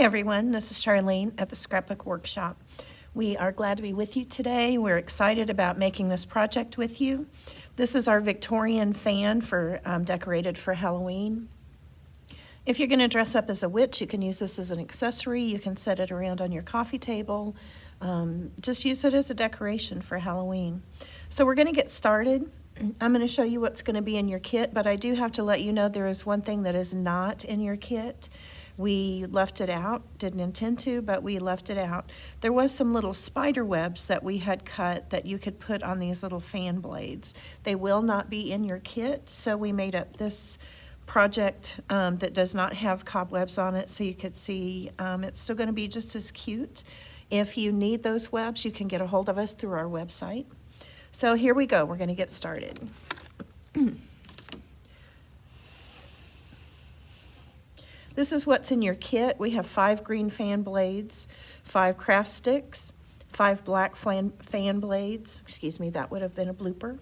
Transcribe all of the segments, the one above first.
everyone, this is Charlene at the Scrapbook Workshop. We are glad to be with you today. We're excited about making this project with you. This is our Victorian fan for decorated for Halloween. If you're going to dress up as a witch, you can use this as an accessory. You can set it around on your coffee table. Just use it as a decoration for Halloween. So we're going to get started. I'm going to show you what's going to be in your kit, but I do have to let you know there is one thing that is not in your kit. We left it out, didn't intend to, but we left it out. There was some little spider webs that we had cut that you could put on these little fan blades. They will not be in your kit, so we made up this project that does not have cobwebs on it, so you could see it's still going to be just as cute. If you need those webs, you can get a hold of us through our website. So here we go, we're going to get started. This is what's in your kit. We have 5 green fan blades, 5 craft sticks, 5 black fan blades, excuse me, that would have been a blooper,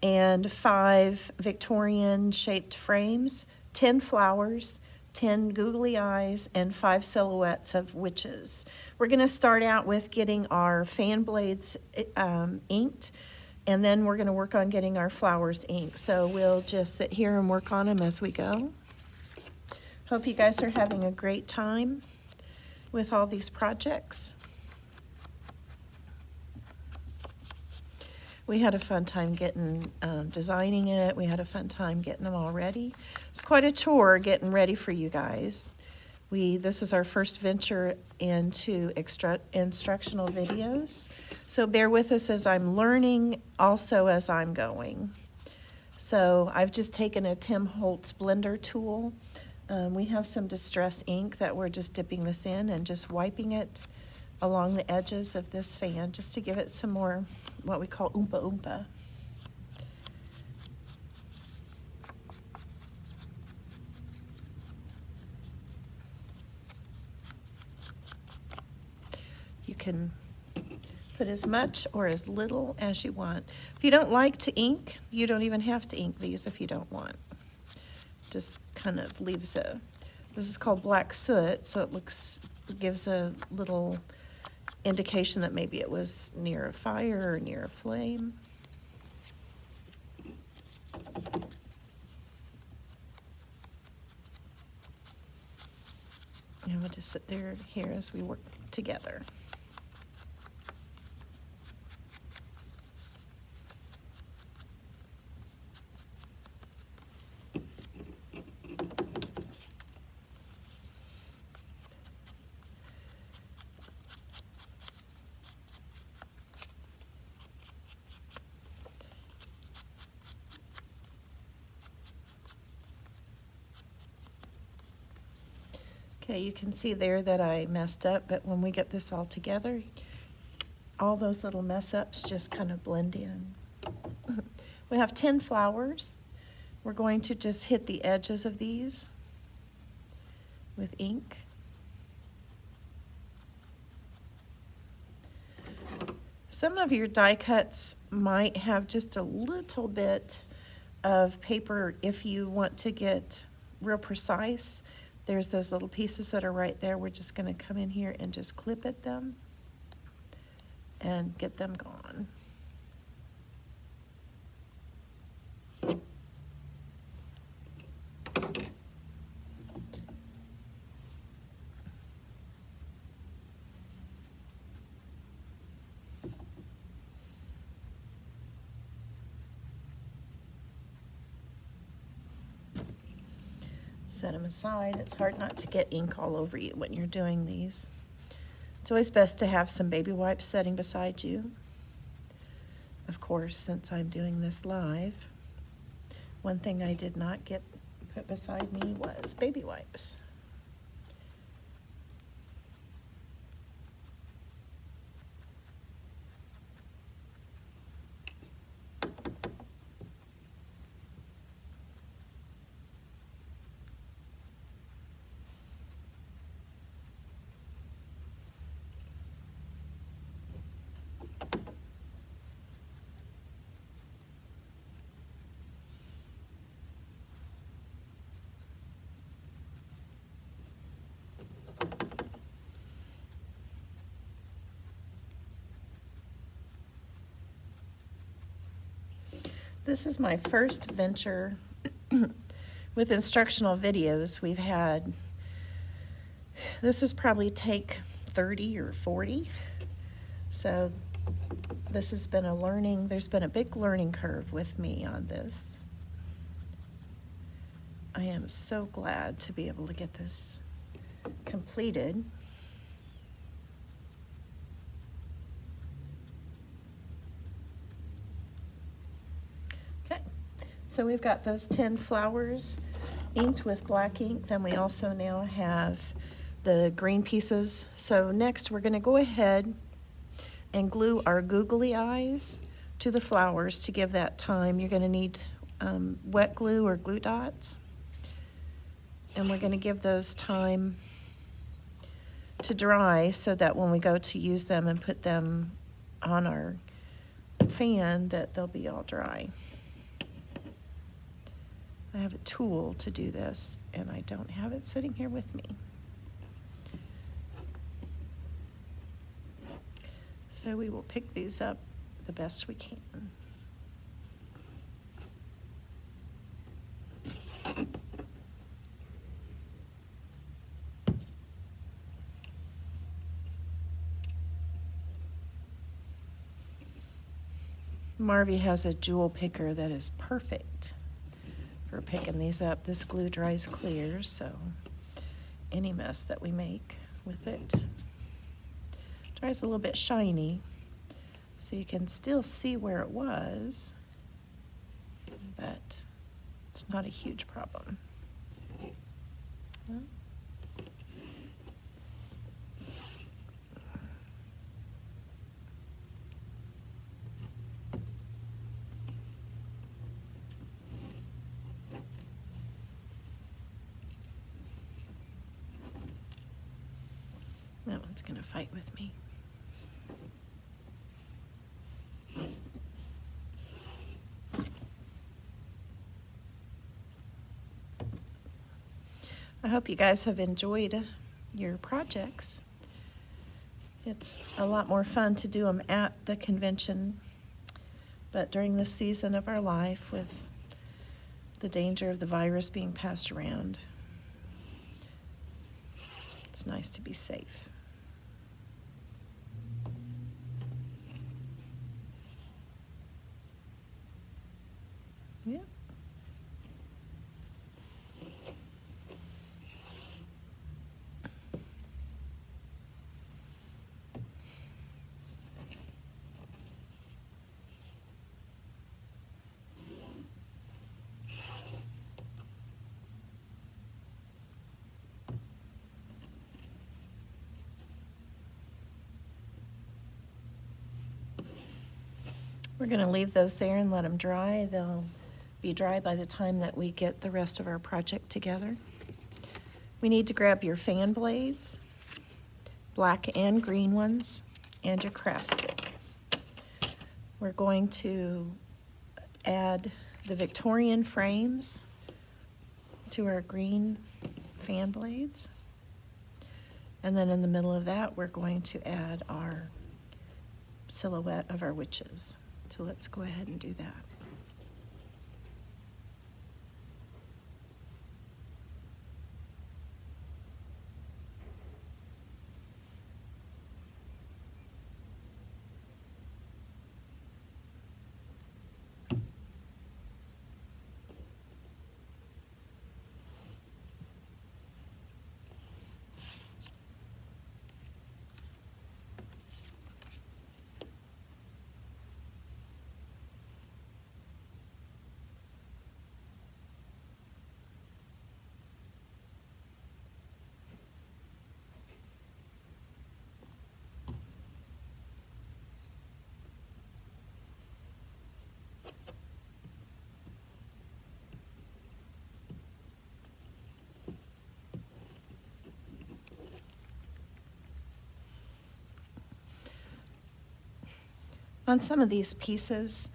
and 5 Victorian shaped frames, 10 flowers, 10 googly eyes, and 5 silhouettes of witches. We're going to start out with getting our fan blades inked, and then we're going to work on getting our flowers inked. So we'll just sit here and work on them as we go. Hope you guys are having a great time with all these projects. We had a fun time designing it. We had a fun time getting them all ready. It's quite a chore getting ready for you guys. This is our first venture into instructional videos. So bear with us as I'm learning, also as I'm going. So I've just taken a Tim Holtz blender tool. We have some distress ink that we're just dipping this in and just wiping it along the edges of this fan just to give it some more what we call oompa oompa. You can put as much or as little as you want. If you don't like to ink, you don't even have to ink these if you don't want. Just kind of leaves this is called black soot, so it gives a little indication that maybe it was near a fire or near a flame. And we'll just sit here as we work together. Okay, you can see there that I messed up, but when we get this all together, all those little mess ups just kind of blend in. We have 10 flowers. We're going to just hit the edges of these with ink. Some of your die cuts might have just a little bit of paper if you want to get real precise. There's those little pieces that are right there. We're just going to come in here and just clip at them and get them gone. Set them aside. It's hard not to get ink all over you when you're doing these. It's always best to have some baby wipes setting beside you. Of course, since I'm doing this live, one thing I did not get put beside me was baby wipes. This is my first venture with instructional videos. This is probably take 30 or 40. So this has been there's been a big learning curve with me on this. I am so glad to be able to get this completed. Okay, so we've got those 10 flowers inked with black ink. Then we also now have the green pieces. So next we're going to go ahead and glue our googly eyes to the flowers to give that time. You're going to need wet glue or glue dots. And we're going to give those time to dry so that when we go to use them and put them on our fan, that they'll be all dry. I have a tool to do this, and I don't have it sitting here with me. So we will pick these up the best we can. Marvy has a jewel picker that is perfect for picking these up. This glue dries clear, so any mess that we make with it dries a little bit shiny, so you can still see where it was, but it's not a huge problem. That one's gonna fight with me. I hope you guys have enjoyed your projects. It's a lot more fun to do them at the convention, but during this season of our life with the danger of the virus being passed around, it's nice to be safe. Yeah. We're going to leave those there and let them dry. They'll be dry by the time that we get the rest of our project together. We need to grab your fan blades, black and green ones, and your craft stick. We're going to add the Victorian frames to our green fan blades. And then in the middle of that, we're going to add our silhouette of our witches. So let's go ahead and do that. On some of these pieces,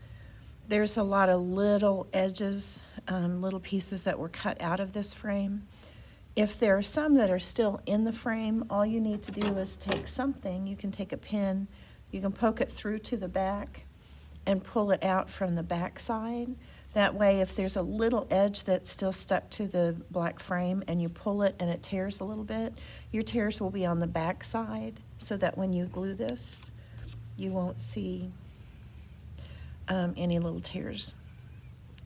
there's a lot of little edges, little pieces that were cut out of this frame. If there are some that are still in the frame, all you need to do is take something. You can take a pin, you can poke it through to the back and pull it out from the back side That way, if there's a little edge that's still stuck to the black frame and you pull it and it tears a little bit, your tears will be on the back side so that when you glue this, you won't see any little tears.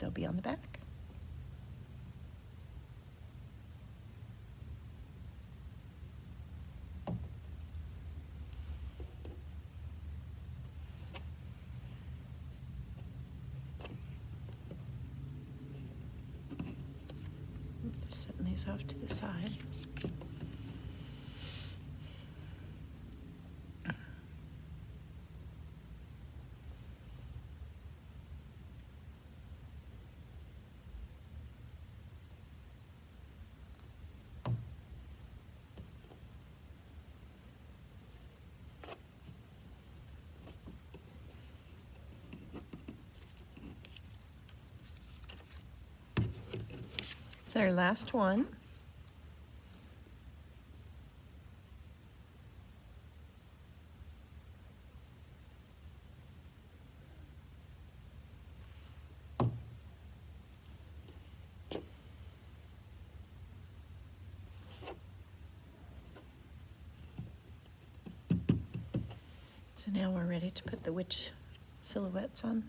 They'll be on the back. Setting these off to the side. It's our last one. So now we're ready to put the witch silhouettes on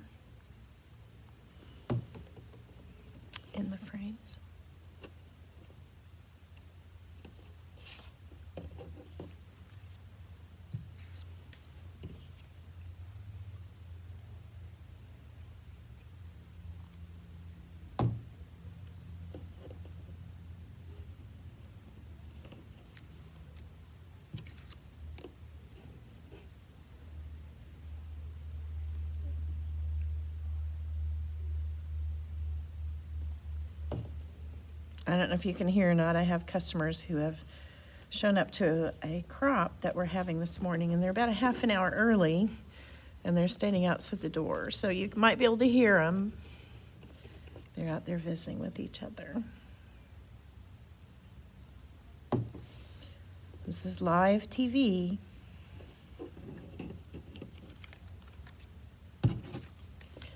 in the frames. I don't know if you can hear or not, I have customers who have shown up to a crop that we're having this morning, and they're about a half an hour early, and they're standing outside the door. So you might be able to hear them. They're out there visiting with each other. This is live TV.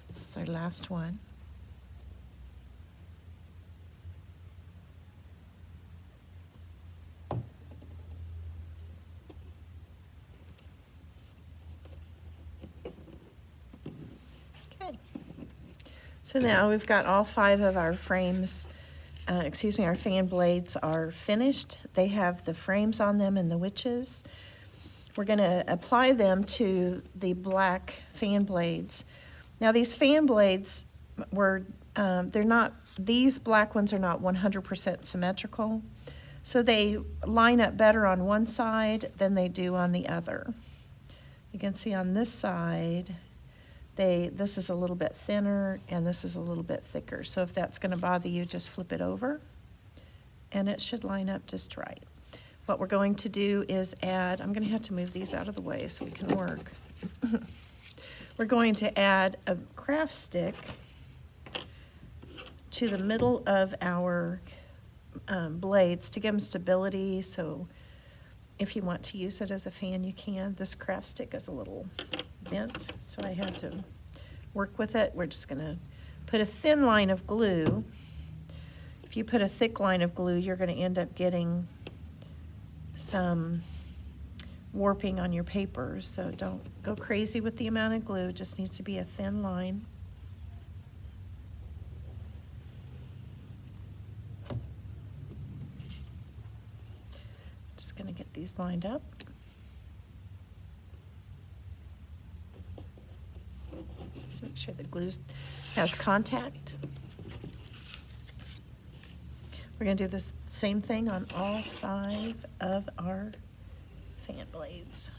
This is our last one. So now we've got all 5 of our frames, our fan blades are finished. They have the frames on them and the witches. We're going to apply them to the black fan blades. Now these fan blades these black ones are not 100% symmetrical. So they line up better on one side than they do on the other. You can see on this side, this is a little bit thinner and this is a little bit thicker. So if that's going to bother you, just flip it over and it should line up just right. What we're going to do is add, I'm going to have to move these out of the way so we can work. We're going to add a craft stick to the middle of our blades to give them stability. So if you want to use it as a fan, you can. This craft stick is a little bent, so I had to work with it. We're just gonna put a thin line of glue. If you put a thick line of glue, you're gonna end up getting some warping on your paper, so don't go crazy with the amount of glue. It just needs to be a thin line. Just gonna get these lined up. Just make sure the glue has contact. We're going to do this same thing on all 5 of our fan blades.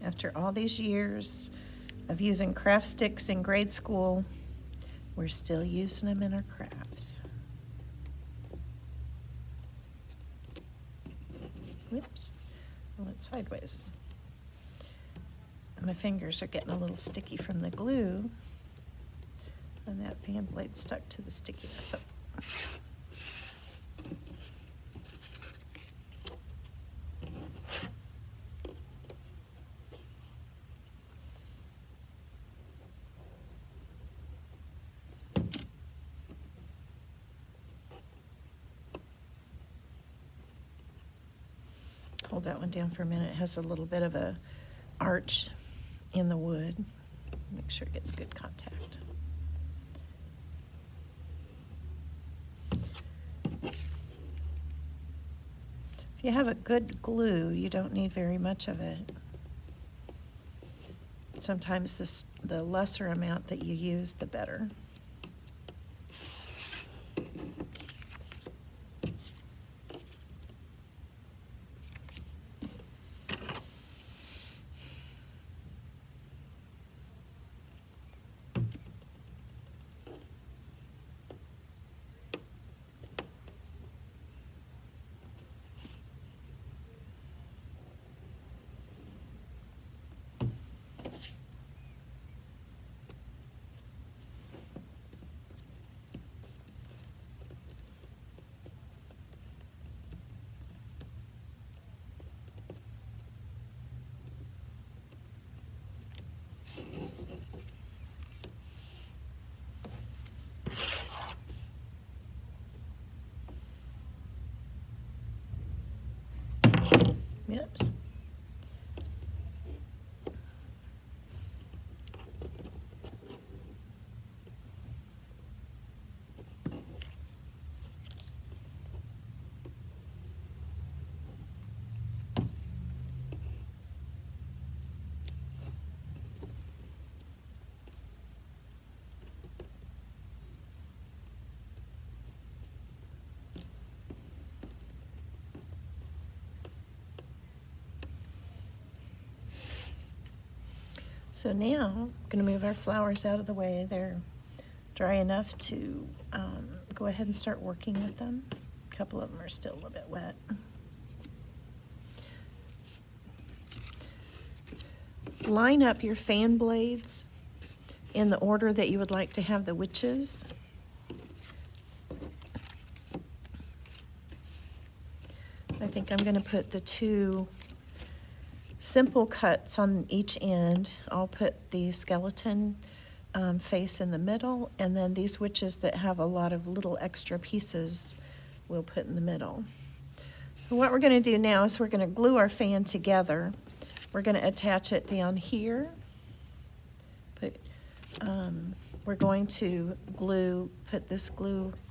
After all these years of using craft sticks in grade school, we're still using them in our crafts. Whoops, I went sideways. My fingers are getting a little sticky from the glue. And that fan blade stuck to the stickiness. Hold that one down for a minute. It has a little bit of a arch in the wood. Make sure it gets good contact. If you have a good glue, you don't need very much of it. Sometimes the lesser amount that you use, the better. Oops. So now I'm going to move our flowers out of the way. They're dry enough to go ahead and start working with them. A couple of them are still a little bit wet. Line up your fan blades in the order that you would like to have the witches. I think I'm going to put the two simple cuts on each end. I'll put the skeleton face in the middle, and then these witches that have a lot of little extra pieces we'll put in the middle. And what we're going to do now is we're going to glue our fan together. We're going to attach it down here. We're going to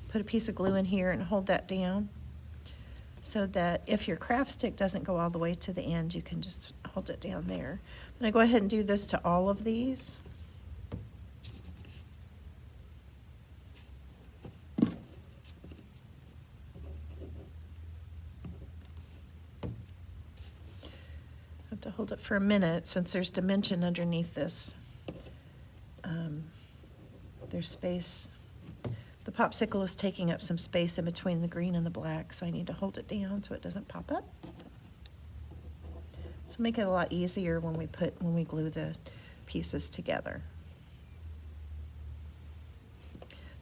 put a piece of glue in here and hold that down, so that if your craft stick doesn't go all the way to the end, you can just hold it down there. I'm going to go ahead and do this to all of these. I have to hold it for a minute since there's dimension underneath this. There's space. The popsicle is taking up some space in between the green and the black, so I need to hold it down so it doesn't pop up. So make it a lot easier when we glue the pieces together.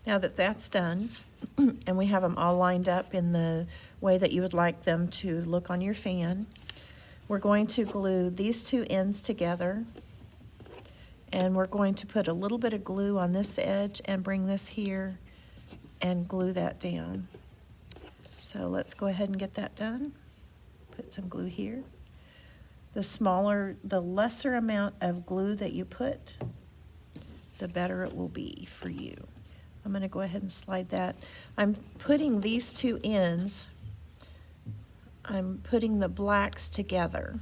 Now that that's done, and we have them all lined up in the way that you would like them to look on your fan, we're going to glue these two ends together. And we're going to put a little bit of glue on this edge and bring this here and glue that down. So let's go ahead and get that done. Put some glue here. The lesser amount of glue that you put, the better it will be for you. I'm going to go ahead and slide that. I'm putting these two ends, I'm putting the blacks together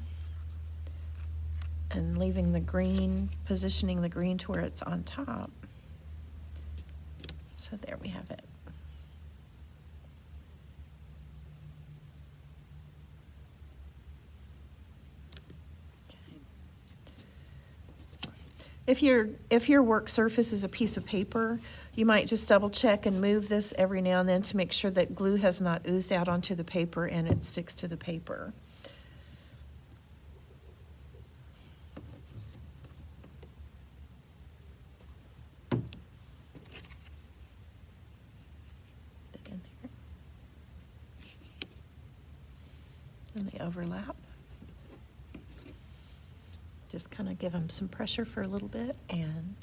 and leaving the green, positioning the green to where it's on top. So there we have it. Okay. If your work surface is a piece of paper, you might just double check and move this every now and then to make sure that glue has not oozed out onto the paper and it sticks to the paper. and they overlap. Just kind of give them some pressure for a little bit and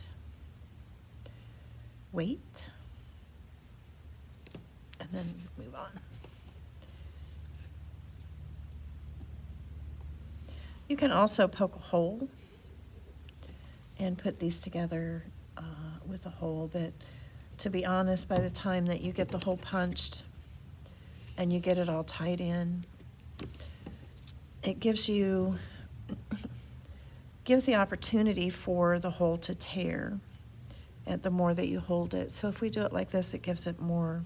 wait, and then move on. You can also poke a hole and put these together with a hole, but to be honest, by the time that you get the hole punched and you get it all tied in, it gives the opportunity for the hole to tear and the more that you hold it. So if we do it like this, it gives it more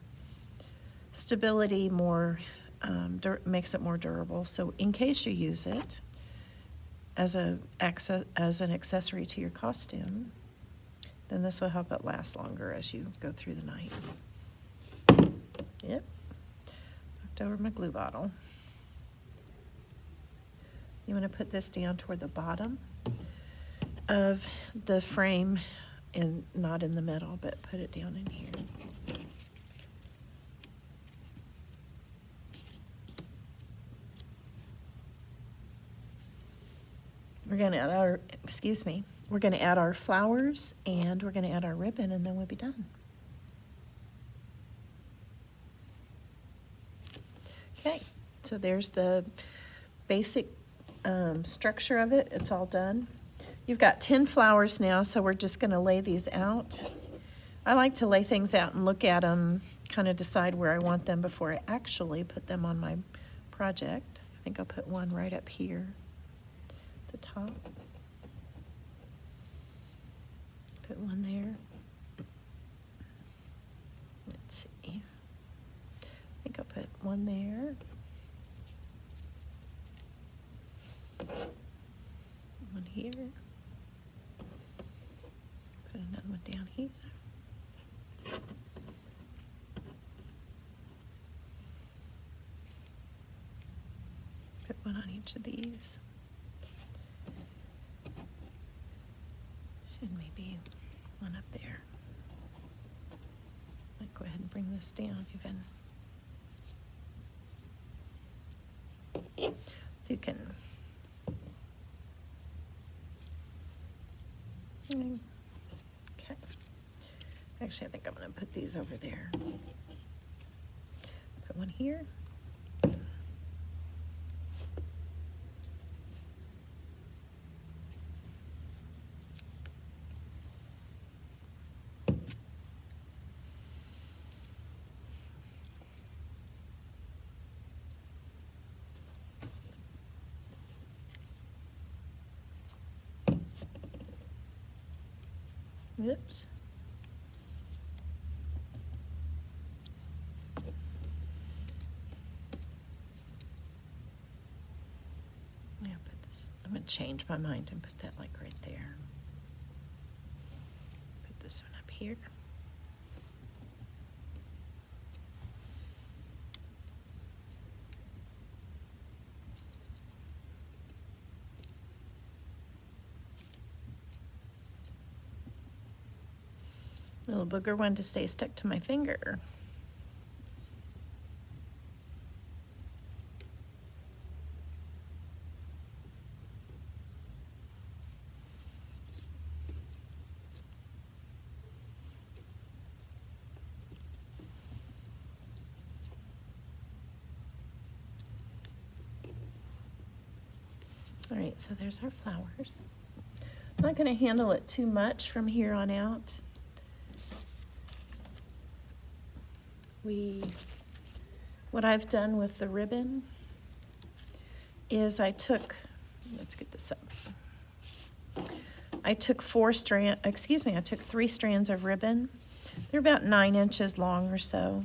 stability, makes it more durable. So in case you use it as an accessory to your costume, then this will help it last longer as you go through the night. Yep, knocked over my glue bottle. You want to put this down toward the bottom of the frame, and not in the middle, but put it down in here. We're going to add our flowers, and we're going to add our ribbon, and then we'll be done. Okay, so there's the basic structure of it. It's all done. You've got 10 flowers now, so we're just going to lay these out. I like to lay things out and look at them, kind of decide where I want them before I actually put them on my project. I think I'll put one right up here at the top. Put one there. Let's see. I think I'll put one there. One here. Put another one down here. Put one on each of these. And maybe one up there. Might go ahead and bring this down even. So you can okay. Actually, I think I'm going to put these over there. Put one here. Oops. Yeah, put this. I'm going to change my mind and put that like right there. Put this one up here. Little booger one to stay stuck to my finger. All right, so there's our flowers. I'm not going to handle it too much from here on out. What I've done with the ribbon is I took, let's get this up. I took 3 strands of ribbon. They're about 9 inches long or so.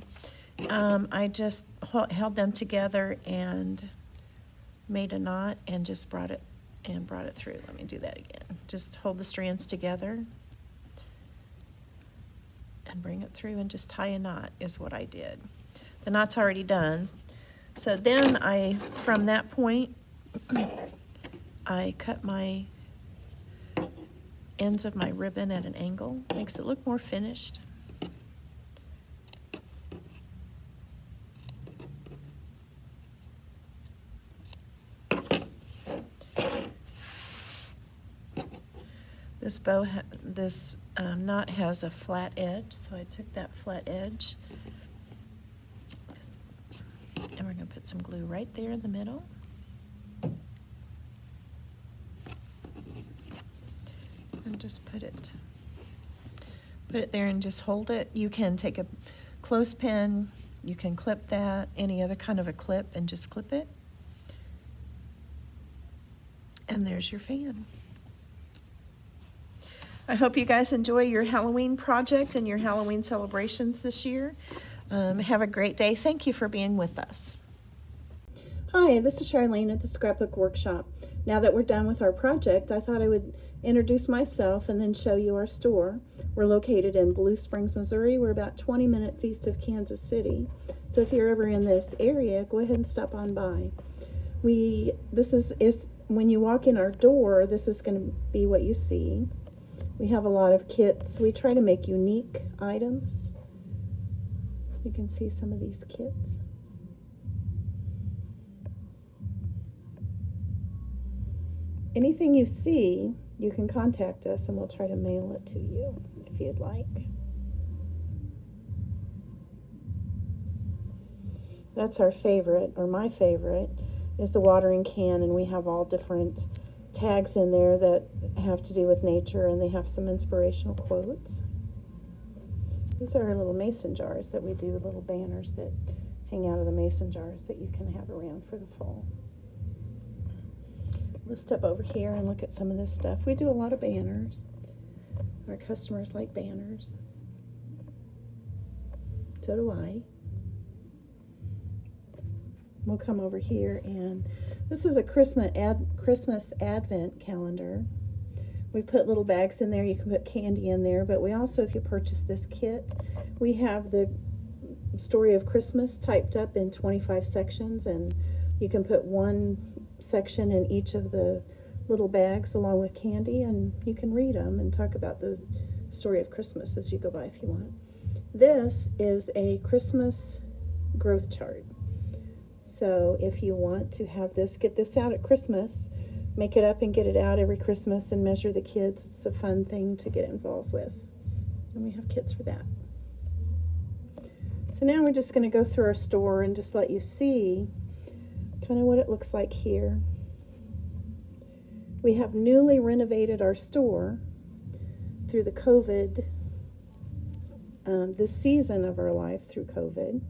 I just held them together and made a knot and just brought it through. Let me do that again. Just hold the strands together and bring it through and just tie a knot is what I did. The knot's already done. So then from that point, I cut my ends of my ribbon at an angle. Makes it look more finished. This knot has a flat edge, so I took that flat edge, and we're going to put some glue right there in the middle. And just put it there and just hold it. You can take a clothespin, you can clip that, any other kind of a clip, and just clip it. And there's your fan. I hope you guys enjoy your Halloween project and your Halloween celebrations this year. Have a great day. Thank you for being with us. Hi, this is Charlene at the Scrapbook Workshop. Now that we're done with our project, I thought I would introduce myself and then show you our store. We're located in Blue Springs, Missouri. We're about 20 minutes east of Kansas City. So if you're ever in this area, go ahead and stop on by. When you walk in our door, this is going to be what you see. We have a lot of kits. We try to make unique items. You can see some of these kits. Anything you see, you can contact us and we'll try to mail it to you if you'd like. That's our favorite, or my favorite, is the watering can, and we have all different tags in there that have to do with nature, and they have some inspirational quotes. These are our little mason jars that we do, little banners that hang out of the mason jars that you can have around for the fall. Let's step over here and look at some of this stuff. We do a lot of banners. Our customers like banners. So do I. We'll come over here, and this is a Christmas Advent calendar. We put little bags in there. You can put candy in there, but we also, if you purchase this kit, we have the story of Christmas typed up in 25 sections, and you can put one section in each of the little bags along with candy, and you can read them and talk about the story of Christmas as you go by if you want. This is a Christmas growth chart. So if you want to have this, get this out at Christmas, make it up and get it out every Christmas and measure the kids. It's a fun thing to get involved with. And we have kits for that. So now we're just going to go through our store and just let you see kind of what it looks like here. We have newly renovated our store through the COVID, this season of our life through COVID.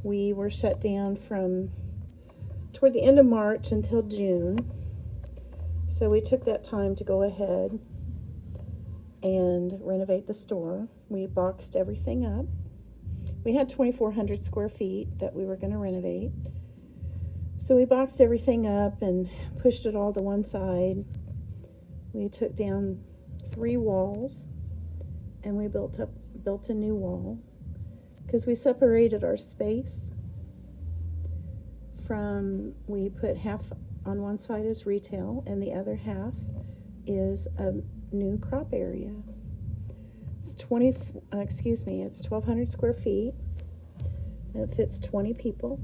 We were shut down from toward the end of March until June. So we took that time to go ahead and renovate the store. We boxed everything up. We had 2,400 square feet that we were going to renovate. So we boxed everything up and pushed it all to one side. We took down 3 walls and we built a new wall, because we separated our space we put half on one side as retail and the other half is a new crop area. It's 1,200 square feet. It fits 20 people.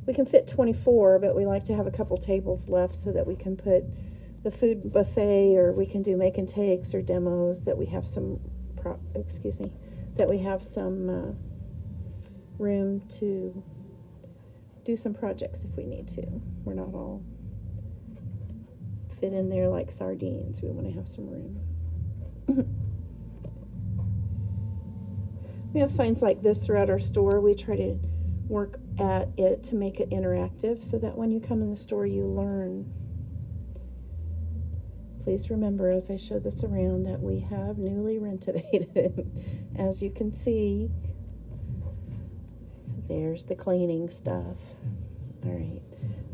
We can fit 24, but we like to have a couple tables left so that we can put the food buffet, or we can do make and takes or demos, that we have some room to do some projects if we need to. We're not all fit in there like sardines. We want to have some room. We have signs like this throughout our store. We try to work at it to make it interactive so that when you come in the store you learn. Please remember, as I show this around, that we have newly renovated. As you can see, there's the cleaning stuff. All right,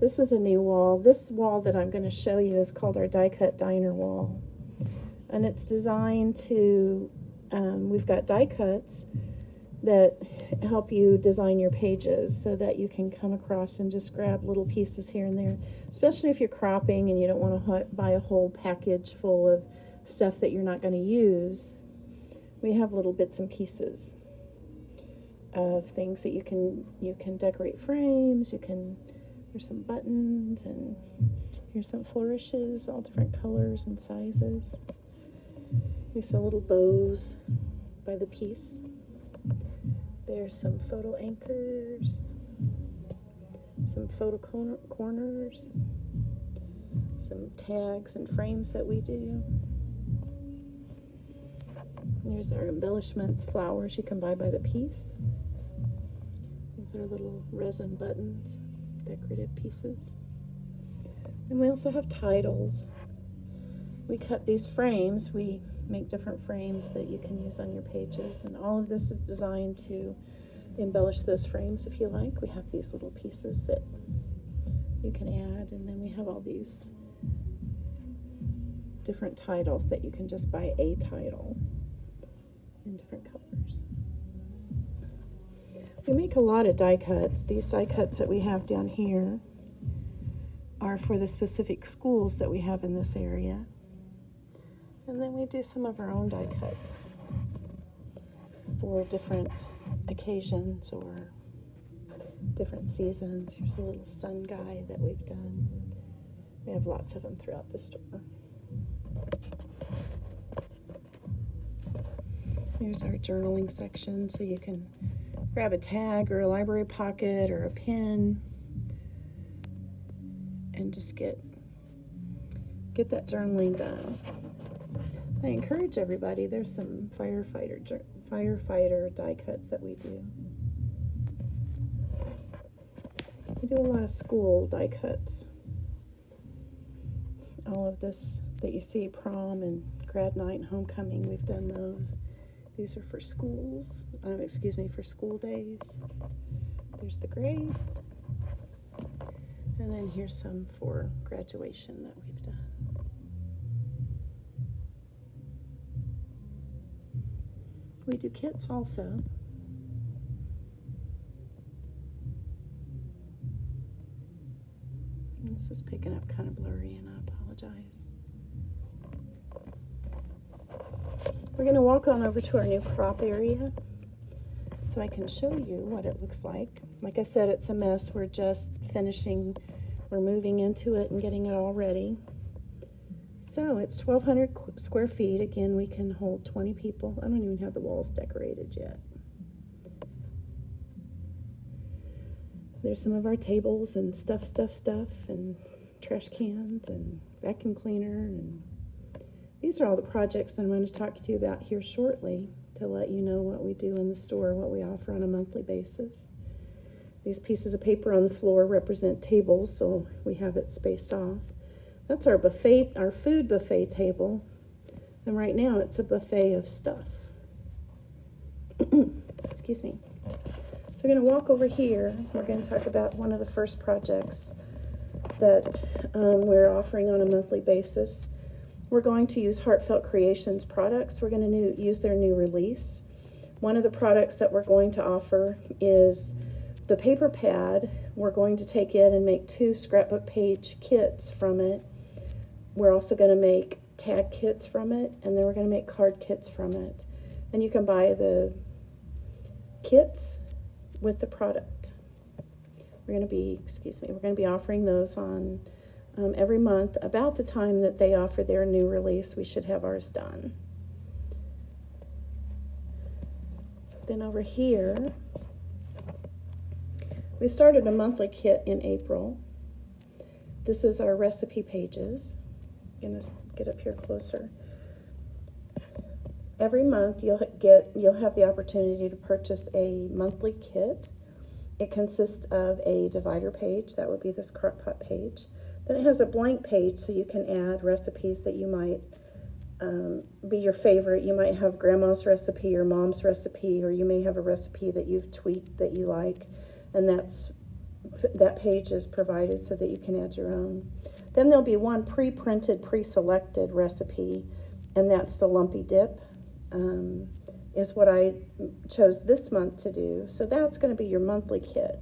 this is a new wall. This wall that I'm going to show you is called our die cut diner wall, and it's designed to we've got die cuts that help you design your pages so that you can come across and just grab little pieces here and there, especially if you're cropping and you don't want to buy a whole package full of stuff that you're not going to use. We have little bits and pieces of things that you can decorate frames. There's some buttons, and Here's some flourishes, all different colors and sizes. Here's some little bows by the piece. There's some photo anchors, some photo corners, some tags and frames that we do. Here's our embellishments, flowers you can buy by the piece. These are little resin buttons, decorative pieces. And we also have titles. We cut these frames. We make different frames that you can use on your pages. And all of this is designed to embellish those frames if you like. We have these little pieces that you can add. And then we have all these different titles that you can just buy a title in different colors. We make a lot of die cuts. These die cuts that we have down here are for the specific schools that we have in this area. And then we do some of our own die cuts for different occasions or different seasons. Here's a little sun guy that we've done. We have lots of them throughout the store. Here's our journaling section, so you can grab a tag or a library pocket or a pen and just get that journaling done. I encourage everybody, there's some firefighter die cuts that we do. We do a lot of school die cuts. All of this that you see, prom and grad night and homecoming, we've done those. These are for schools, for school days. There's the grades. And then here's some for graduation that we've done. We do kits also. This is picking up kind of blurry, and I apologize. We're going to walk on over to our new prop area so I can show you what it looks like. Like I said, it's a mess. We're just finishing, we're moving into it and getting it all ready. So it's 1,200 square feet. Again, we can hold 20 people. I don't even have the walls decorated yet. There's some of our tables and stuff, and trash cans and vacuum cleaner. And these are all the projects that I'm going to talk to you about here shortly to let you know what we do in the store, what we offer on a monthly basis. These pieces of paper on the floor represent tables, so we have it spaced off. That's our buffet, our food buffet table. And right now it's a buffet of stuff. Excuse me. So we're going to walk over here. We're going to talk about one of the first projects that we're offering on a monthly basis. We're going to use Heartfelt Creations products. We're going to use their new release. One of the products that we're going to offer is the paper pad. We're going to take it and make 2 scrapbook page kits from it. We're also going to make tag kits from it, and then we're going to make card kits from it. And you can buy the kits with the product. We're going to be offering those on every month. About the time that they offer their new release, we should have ours done. Then over here, we started a monthly kit in April. This is our recipe pages. I'm going to get up here closer. Every month you'll have the opportunity to purchase a monthly kit. It consists of a divider page, that would be this crock pot page. Then it has a blank page so you can add recipes that you might be your favorite. You might have grandma's recipe or mom's recipe, or you may have a recipe that you've tweaked that you like, and that page is provided so that you can add your own. Then there'll be one pre-printed, pre-selected recipe, and that's the lumpy dip. Is what I chose this month to do. So that's going to be your monthly kit.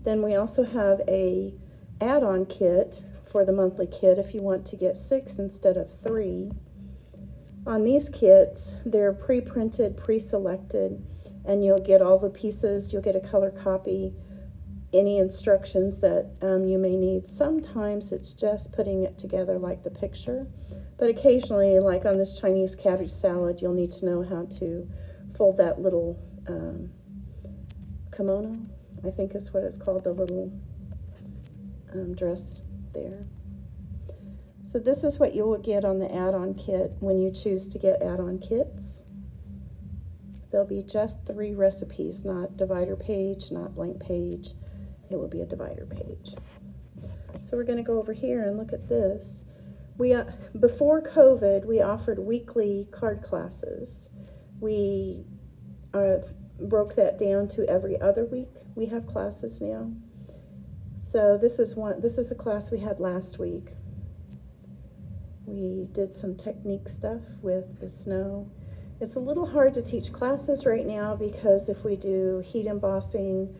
Then we also have a add-on kit for the monthly kit if you want to get 6 instead of 3. On these kits, they're pre-printed, pre-selected, and you'll get all the pieces. You'll get a color copy any instructions that you may need. Sometimes it's just putting it together like the picture, but occasionally, like on this Chinese cabbage salad, you'll need to know how to fold that little kimono, I think is what it's called, the little dress there. So this is what you will get on the add-on kit when you choose to get add-on kits. There'll be just 3 recipes, not divider page, not blank page. It will be a divider page. So we're going to go over here and look at this. We before COVID, we offered weekly card classes. We broke that down to every other week. We have classes now. So this is the class we had last week. We did some technique stuff with the snow. It's a little hard to teach classes right now because if we do heat embossing,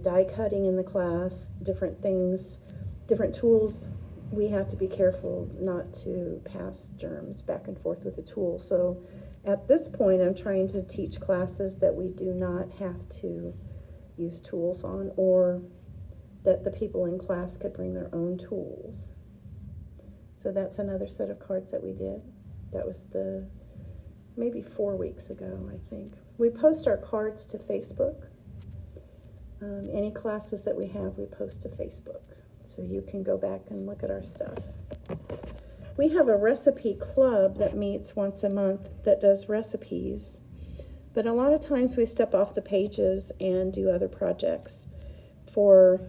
die cutting in the class, different things, different tools, we have to be careful not to pass germs back and forth with the tool. So at this point, I'm trying to teach classes that we do not have to use tools on, or that the people in class could bring their own tools. So that's another set of cards that we did. That was maybe 4 weeks ago, I think. We post our cards to Facebook. Any classes that we have, we post to Facebook. So you can go back and look at our stuff. We have a recipe club that meets once a month that does recipes. But a lot of times we step off the pages and do other projects. For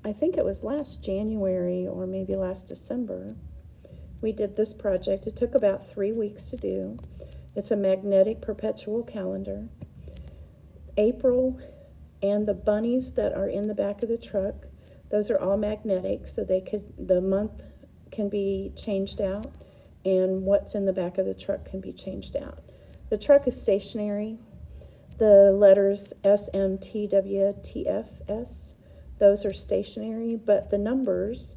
I think it was last January or maybe last December, we did this project. It took about 3 weeks to do. It's a magnetic perpetual calendar. April and the bunnies that are in the back of the truck, those are all magnetic, so the month can be changed out, and what's in the back of the truck can be changed out. The truck is stationary. The letters S, M, T, W, T, F, S, those are stationary, but the numbers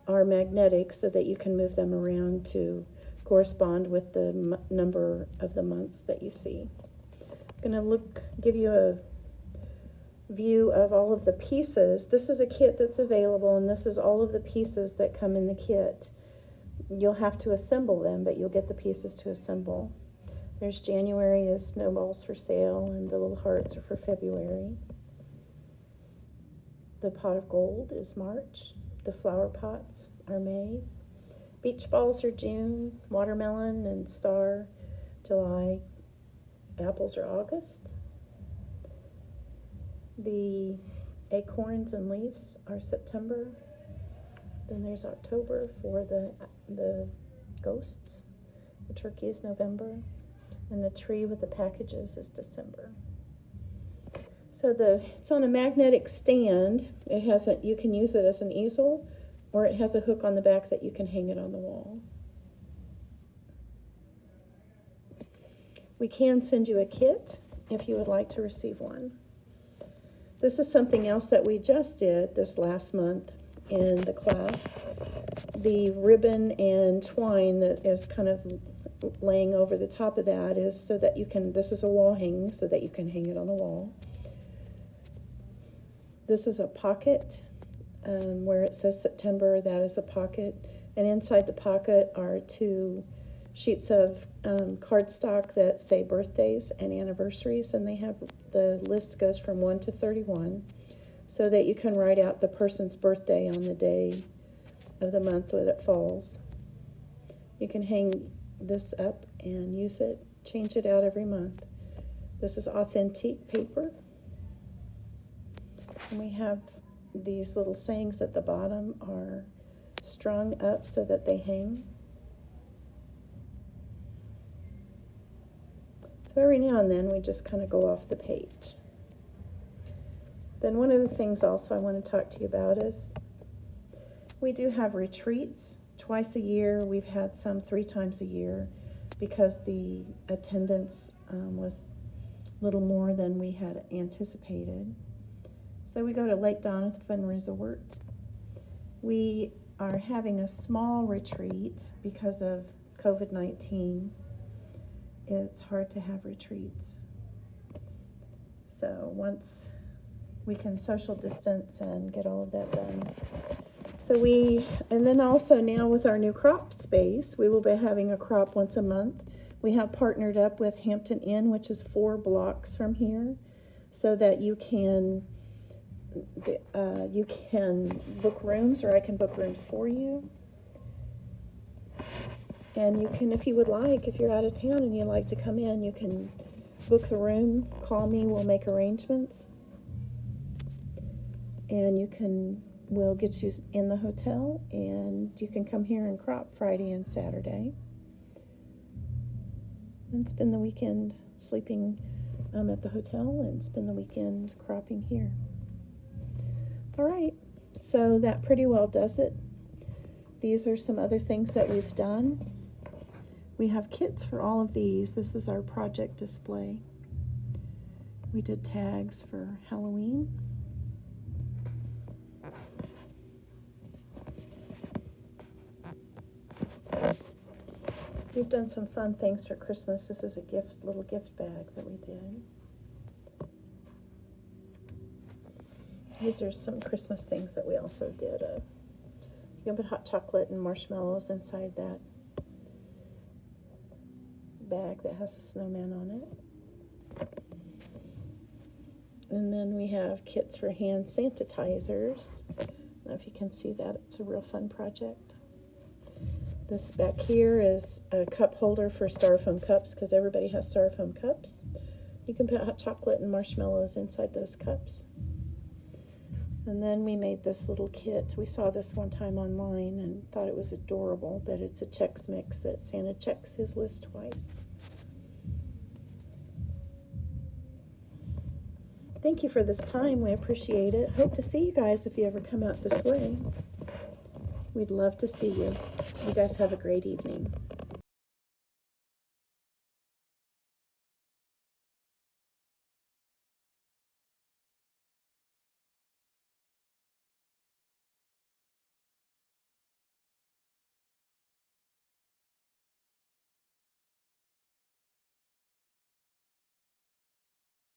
are magnetic so that you can move them around to correspond with the number of the months that you see. I'm going to give you a view of all of the pieces. This is a kit that's available, and this is all of the pieces that come in the kit. You'll have to assemble them, but you'll get the pieces to assemble. There's January is snowballs for sale, and the little hearts are for February. The pot of gold is March. The flower pots are May. Beach balls are June. Watermelon and star, July. Apples are August. The acorns and leaves are September. Then there's October for the ghosts. The turkey is November. And the tree with the packages is December. So it's on a magnetic stand. You can use it as an easel, or it has a hook on the back that you can hang it on the wall. We can send you a kit if you would like to receive one. This is something else that we just did this last month in the class. The ribbon and twine that is kind of laying over the top of that is so that this is a wall hanging so that you can hang it on the wall. This is a pocket where it says September. That is a pocket. And inside the pocket are 2 sheets of cardstock that say birthdays and anniversaries. And the list goes from 1 to 31 so that you can write out the person's birthday on the day of the month that it falls. You can hang this up and use it, change it out every month. This is authentic paper. And we have these little sayings at the bottom are strung up so that they hang. So every now and then we just kind of go off the page. Then one of the things also I want to talk to you about is we do have retreats twice a year. We've had some 3 times a year because the attendance was a little more than we had anticipated. So we go to Lake Donovan Resort. We are having a small retreat because of COVID-19. It's hard to have retreats. So once we can social distance and get all of that done. So and then also now with our new crop space, we will be having a crop once a month. We have partnered up with Hampton Inn, which is 4 blocks from here, so that you can book rooms, or I can book rooms for you. And you can, if you would like, if you're out of town and you'd like to come in, you can book the room, call me, we'll make arrangements. And we'll get you in the hotel, and you can come here and crop Friday and Saturday. And spend the weekend sleeping at the hotel, and spend the weekend cropping here. All right, so that pretty well does it. These are some other things that we've done. We have kits for all of these. This is our project display. We did tags for Halloween. We've done some fun things for Christmas. This is a little gift bag that we did. These are some Christmas things that we also did. You can put hot chocolate and marshmallows inside that bag that has a snowman on it. And then we have kits for hand sanitizers. I don't know if you can see that. It's a real fun project. This back here is a cup holder for styrofoam cups, because everybody has styrofoam cups. You can put hot chocolate and marshmallows inside those cups. And then we made this little kit. We saw this one time online and thought it was adorable, but it's a Chex Mix that Santa checks his list twice. Thank you for this time. We appreciate it. Hope to see you guys if you ever come out this way. We'd love to see you. You guys have a great evening.